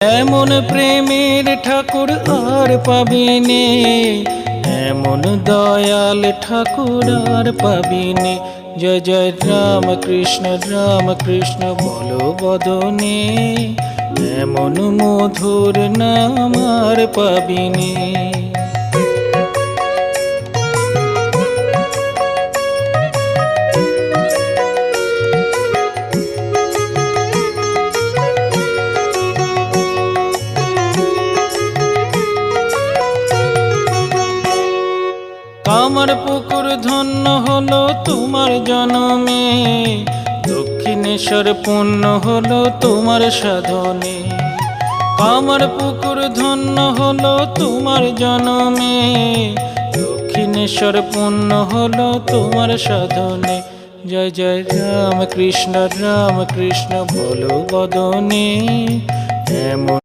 এমন প্রেমের ঠাকুর আর পাবিনে, এমন দয়াল ঠাকুর আর পাবিনে। জয় জয় রাম কৃষ্ণ বলো বদনে, এমন মধুর নাম আর পাবিনে। আমার পুকুর ধন্য হলো তোমার জনমে, দক্ষিণেশ্বর পূর্ণ হলো তোমার সাধনে। আমার পুকুর ধন্য হলো তোমার জনমে, দক্ষিণেশ্বর পূর্ণ হলো তোমার সাধনে। জয় জয় রাম কৃষ্ণ বলো বদনে, এমন